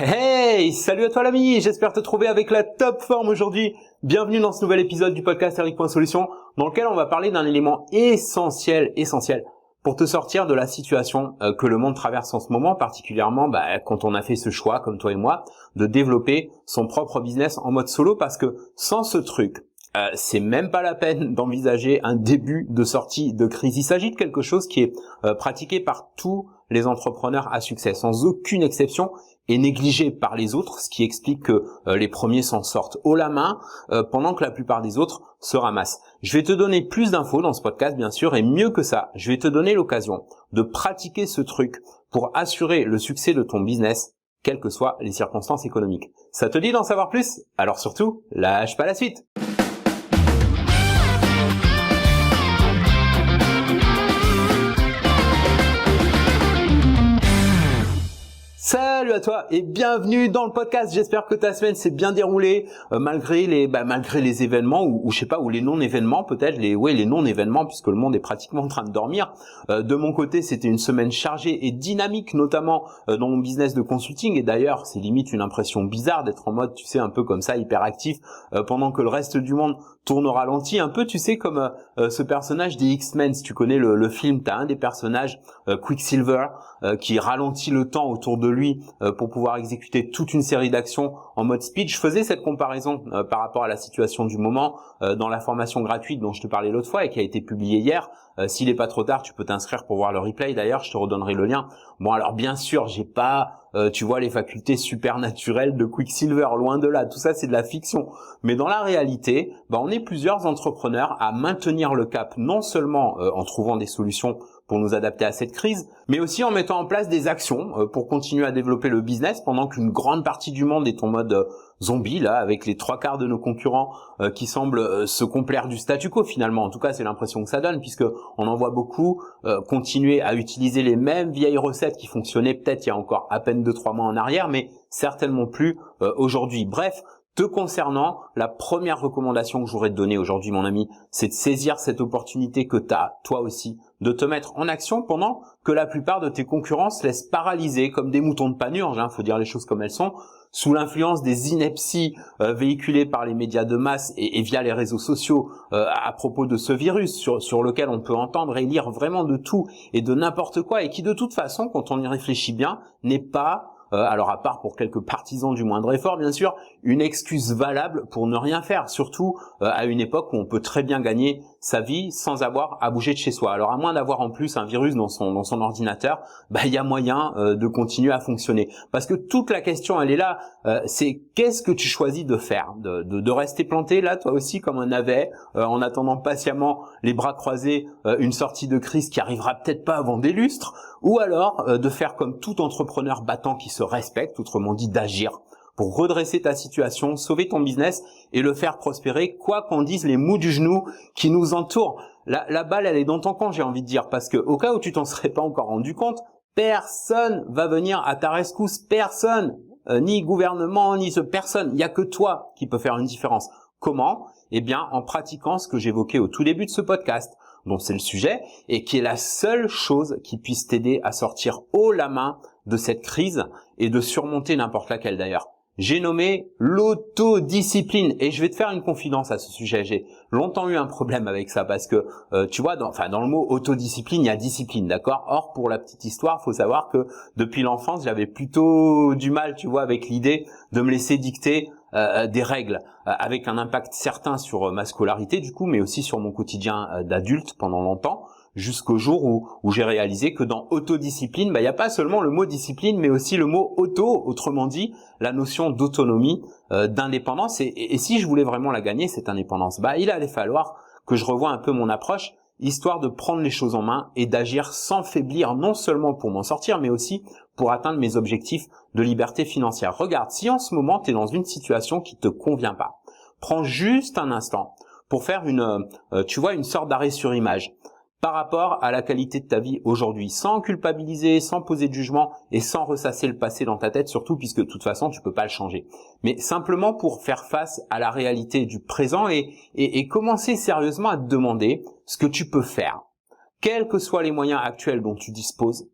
Hey, salut à toi l'ami, j'espère te trouver avec la top forme aujourd'hui. Bienvenue dans ce nouvel épisode du podcast Eric.Solution dans lequel on va parler d'un élément essentiel pour te sortir de la situation que le monde traverse en ce moment, particulièrement quand on a fait ce choix, comme toi et moi, de développer son propre business en mode solo, parce que sans ce truc, c'est même pas la peine d'envisager un début de sortie de crise. Il s'agit de quelque chose qui est pratiqué par tous les entrepreneurs à succès, sans aucune exception, et négligé par les autres, ce qui explique que les premiers s'en sortent haut la main, pendant que la plupart des autres se ramassent. Je vais te donner plus d'infos dans ce podcast, bien sûr, et mieux que ça, je vais te donner l'occasion de pratiquer ce truc pour assurer le succès de ton business, quelles que soient les circonstances économiques. Ça te dit d'en savoir plus? Alors surtout, lâche pas la suite. Salut à toi et bienvenue dans le podcast. J'espère que ta semaine s'est bien déroulée malgré les événements ou je sais pas, ou les non-événements peut-être, les non-événements, puisque le monde est pratiquement en train de dormir. De mon côté, c'était une semaine chargée et dynamique, notamment dans mon business de consulting, et d'ailleurs, c'est limite une impression bizarre d'être en mode, tu sais, un peu comme ça, hyperactif, pendant que le reste du monde tourne au ralenti, un peu, tu sais, comme ce personnage des X-Men. Si tu connais le film, t'as un des personnages, Quicksilver, qui ralentit le temps autour de lui pour pouvoir exécuter toute une série d'actions en mode speed. Je faisais cette comparaison par rapport à la situation du moment dans la formation gratuite dont je te parlais l'autre fois et qui a été publiée hier. S'il est pas trop tard, tu peux t'inscrire pour voir le replay. D'ailleurs, je te redonnerai le lien. Bon, alors bien sûr, j'ai pas, tu vois, les facultés supernaturelles de Quicksilver, loin de là. Tout ça, c'est de la fiction. Mais dans la réalité, on est plusieurs entrepreneurs à maintenir le cap, non seulement en trouvant des solutions pour nous adapter à cette crise, mais aussi en mettant en place des actions pour continuer à développer le business pendant qu'une grande partie du monde est en mode zombie, là, avec les 3/4 de nos concurrents qui semblent se complaire du statu quo finalement. En tout cas, c'est l'impression que ça donne, puisque on en voit beaucoup continuer à utiliser les mêmes vieilles recettes qui fonctionnaient peut-être il y a encore à peine 2-3 mois en arrière, mais certainement plus aujourd'hui. Bref, te concernant, la première recommandation que j'aurais te donner aujourd'hui, mon ami, c'est de saisir cette opportunité que tu as, toi aussi, de te mettre en action pendant que la plupart de tes concurrents se laissent paralyser comme des moutons de panurge, faut dire les choses comme elles sont, sous l'influence des inepties véhiculées par les médias de masse et via les réseaux sociaux à propos de ce virus sur lequel on peut entendre et lire vraiment de tout et de n'importe quoi, et qui de toute façon, quand on y réfléchit bien, n'est pas alors à part pour quelques partisans du moindre effort, bien sûr, une excuse valable pour ne rien faire, surtout à une époque où on peut très bien gagner sa vie sans avoir à bouger de chez soi. Alors à moins d'avoir en plus un virus dans son ordinateur, il y a moyen de continuer à fonctionner. Parce que toute la question, elle est là, c'est qu'est-ce que tu choisis de faire, de rester planté là, toi aussi, comme un navet, en attendant patiemment les bras croisés une sortie de crise qui arrivera peut-être pas avant des lustres, ou alors de faire comme tout entrepreneur battant qui se respecte, autrement dit d'agir pour redresser ta situation, sauver ton business et le faire prospérer, quoi qu'en disent les mous du genou qui nous entourent. La balle, elle est dans ton camp, j'ai envie de dire, parce que au cas où tu t'en serais pas encore rendu compte, personne va venir à ta rescousse, personne, ni gouvernement, ni personne. Il y a que toi qui peut faire une différence. Comment? Eh bien, en pratiquant ce que j'évoquais au tout début de ce podcast, dont c'est le sujet, et qui est la seule chose qui puisse t'aider à sortir haut la main de cette crise et de surmonter n'importe laquelle d'ailleurs. J'ai nommé l'autodiscipline, et je vais te faire une confidence à ce sujet. J'ai longtemps eu un problème avec ça parce que tu vois, dans le mot autodiscipline, il y a discipline, d'accord? Or, pour la petite histoire, faut savoir que depuis l'enfance, j'avais plutôt du mal, tu vois, avec l'idée de me laisser dicter des règles avec un impact certain sur ma scolarité du coup, mais aussi sur mon quotidien d'adulte pendant longtemps, jusqu'au jour où j'ai réalisé que dans autodiscipline, il n'y a pas seulement le mot discipline, mais aussi le mot auto, autrement dit, la notion d'autonomie, d'indépendance. Et si je voulais vraiment la gagner, cette indépendance, il allait falloir que je revoie un peu mon approche, histoire de prendre les choses en main et d'agir sans faiblir, non seulement pour m'en sortir, mais aussi pour atteindre mes objectifs de liberté financière. Regarde, si en ce moment, tu es dans une situation qui te convient pas, prends juste un instant pour faire une sorte d'arrêt sur image par rapport à la qualité de ta vie aujourd'hui, sans culpabiliser, sans poser de jugement et sans ressasser le passé dans ta tête, surtout puisque de toute façon tu peux pas le changer. Mais simplement pour faire face à la réalité du présent et commencer sérieusement à te demander ce que tu peux faire, quels que soient les moyens actuels dont tu disposes,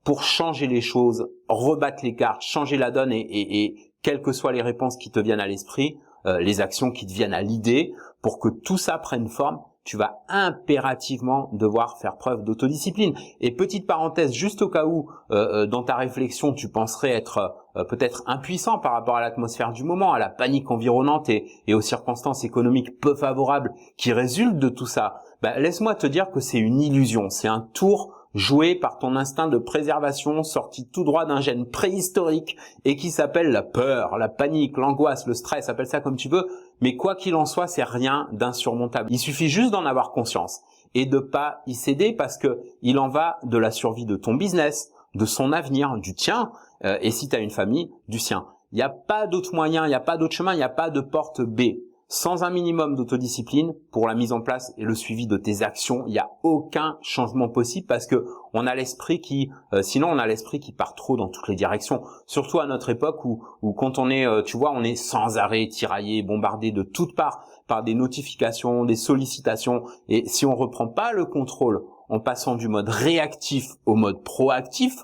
pour changer les choses, rebattre les cartes, changer la donne et quelles que soient les réponses qui te viennent à l'esprit, les actions qui te viennent à l'idée, pour que tout ça prenne forme, tu vas impérativement devoir faire preuve d'autodiscipline. Et petite parenthèse, juste au cas où dans ta réflexion tu penserais être peut-être impuissant par rapport à l'atmosphère du moment, à la panique environnante et aux circonstances économiques peu favorables qui résultent de tout ça, laisse-moi te dire que c'est une illusion, c'est un tour joué par ton instinct de préservation sorti tout droit d'un gène préhistorique et qui s'appelle la peur, la panique, l'angoisse, le stress, appelle ça comme tu veux, mais quoi qu'il en soit, c'est rien d'insurmontable. Il suffit juste d'en avoir conscience et de pas y céder parce que il en va de la survie de ton business, de son avenir, du tien, et si tu as une famille, du sien. Il n'y a pas d'autre moyen, il n'y a pas d'autre chemin, il n'y a pas de porte B. Sans un minimum d'autodiscipline pour la mise en place et le suivi de tes actions, il n'y a aucun changement possible parce que on a l'esprit qui, sinon on a l'esprit qui part trop dans toutes les directions. Surtout à notre époque où quand on est, tu vois, on est sans arrêt tiraillé, bombardé de toutes parts par des notifications, des sollicitations. Et si on reprend pas le contrôle en passant du mode réactif au mode proactif,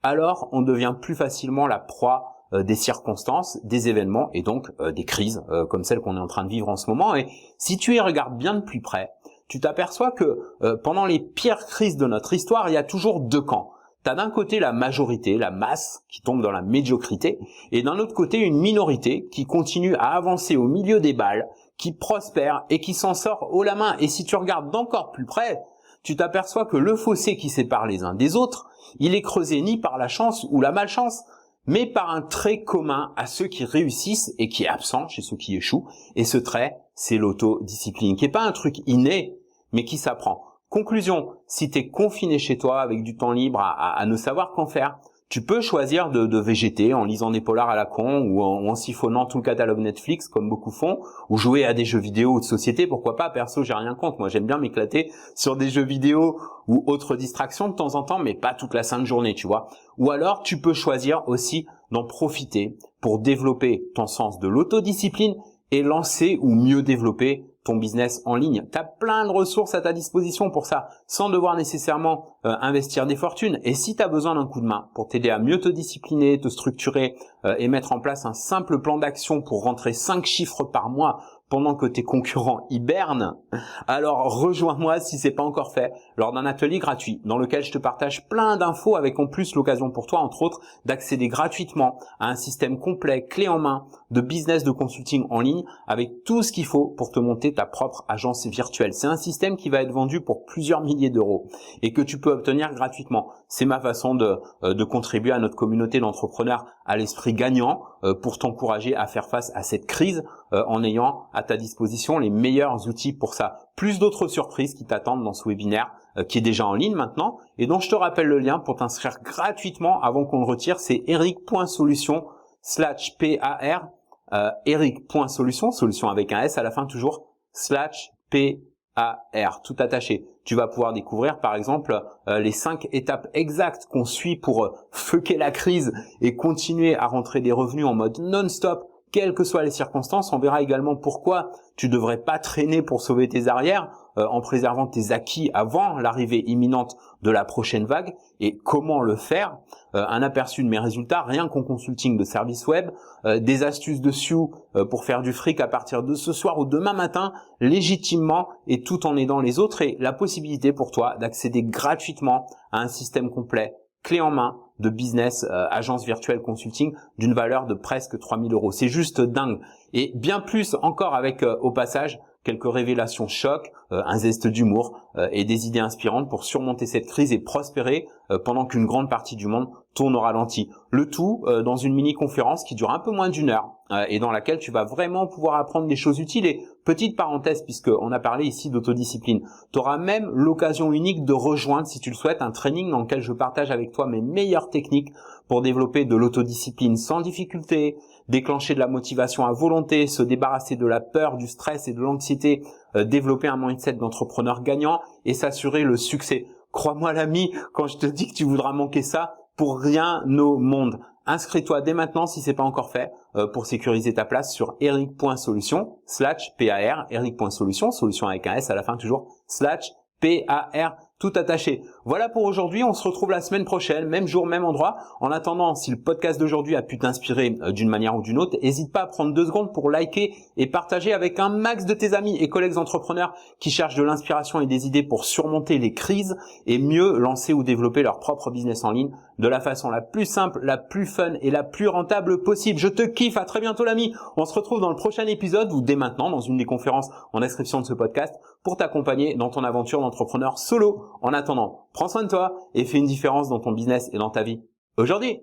alors on devient plus facilement la proie des circonstances, des événements et donc des crises comme celle qu'on est en train de vivre en ce moment. Et si tu y regardes bien de plus près, tu t'aperçois que pendant les pires crises de notre histoire, il y a toujours deux camps. Tu as d'un côté la majorité, la masse qui tombe dans la médiocrité, et d'un autre côté une minorité qui continue à avancer au milieu des balles, qui prospère et qui s'en sort haut la main. Et si tu regardes d'encore plus près, tu t'aperçois que le fossé qui sépare les uns des autres, il est creusé ni par la chance ou la malchance, mais par un trait commun à ceux qui réussissent et qui est absent chez ceux qui échouent. Et ce trait, c'est l'autodiscipline, qui n'est pas un truc inné, mais qui s'apprend. Conclusion, si tu es confiné chez toi avec du temps libre à ne savoir qu'en faire, tu peux choisir de végéter en lisant des polars à la con ou en siphonnant tout le catalogue Netflix comme beaucoup font, ou jouer à des jeux vidéo ou de société, pourquoi pas. Perso, j'ai rien contre, moi j'aime bien m'éclater sur des jeux vidéo ou autres distractions de temps en temps, mais pas toute la sainte journée, tu vois. Ou alors tu peux choisir aussi d'en profiter pour développer ton sens de l'autodiscipline et lancer ou mieux développer ton business en ligne. Tu as plein de ressources à ta disposition pour ça, sans devoir nécessairement investir des fortunes. Et si tu as besoin d'un coup de main pour t'aider à mieux te discipliner, te structurer et mettre en place un simple plan d'action pour rentrer 5 chiffres par mois pendant que tes concurrents hibernent, alors rejoins-moi si c'est pas encore fait lors d'un atelier gratuit dans lequel je te partage plein d'infos avec en plus l'occasion pour toi, entre autres, d'accéder gratuitement à un système complet, clé en main, de business de consulting en ligne avec tout ce qu'il faut pour te monter ta propre agence virtuelle. C'est un système qui va être vendu pour plusieurs milliers d'euros et que tu peux obtenir gratuitement. C'est ma façon de contribuer à notre communauté d'entrepreneurs à l'esprit gagnant pour t'encourager à faire face à cette crise en ayant à ta disposition les meilleurs outils pour ça. Plus d'autres surprises qui t'attendent dans ce webinaire qui est déjà en ligne maintenant et dont je te rappelle le lien pour t'inscrire gratuitement avant qu'on le retire. C'est eric.solution/par eric.solution, solution avec un S à la fin toujours, /PAR, tout attaché. Tu vas pouvoir découvrir par exemple les 5 étapes exactes qu'on suit pour fucker la crise et continuer à rentrer des revenus en mode non-stop, quelles que soient les circonstances. On verra également pourquoi tu devrais pas traîner pour sauver tes arrières en préservant tes acquis avant l'arrivée imminente de la prochaine vague et comment le faire. Un aperçu de mes résultats, rien qu'en consulting de services web, des astuces dessus pour faire du fric à partir de ce soir ou demain matin, légitimement et tout en aidant les autres, et la possibilité pour toi d'accéder gratuitement à un système complet, clé en main, de business, agence virtuelle consulting d'une valeur de presque 3000 euros. C'est juste dingue. Et bien plus encore avec au passage quelques révélations chocs, un zeste d'humour et des idées inspirantes pour surmonter cette crise et prospérer pendant qu'une grande partie du monde tourne au ralenti. Le tout dans une mini-conférence qui dure un peu moins d'1 heure et dans laquelle tu vas vraiment pouvoir apprendre des choses utiles. Et petite parenthèse, puisqu'on a parlé ici d'autodiscipline, tu auras même l'occasion unique de rejoindre, si tu le souhaites, un training dans lequel je partage avec toi mes meilleures techniques pour développer de l'autodiscipline sans difficulté, déclencher de la motivation à volonté, se débarrasser de la peur, du stress et de l'anxiété, développer un mindset d'entrepreneur gagnant et s'assurer le succès. Crois-moi l'ami, quand je te dis que tu voudras manquer ça, pour rien au monde. Inscris-toi dès maintenant si c'est pas encore fait pour sécuriser ta place sur eric.solution/PAR, eric.solution, solution avec un S à la fin toujours, /PAR, tout attaché. Voilà pour aujourd'hui, on se retrouve la semaine prochaine, même jour, même endroit. En attendant, si le podcast d'aujourd'hui a pu t'inspirer d'une manière ou d'une autre, n'hésite pas à prendre 2 secondes pour liker et partager avec un max de tes amis et collègues entrepreneurs qui cherchent de l'inspiration et des idées pour surmonter les crises et mieux lancer ou développer leur propre business en ligne de la façon la plus simple, la plus fun et la plus rentable possible. Je te kiffe, à très bientôt l'ami. On se retrouve dans le prochain épisode ou dès maintenant dans une des conférences en description de ce podcast pour t'accompagner dans ton aventure d'entrepreneur solo. En attendant, prends soin de toi et fais une différence dans ton business et dans ta vie aujourd'hui.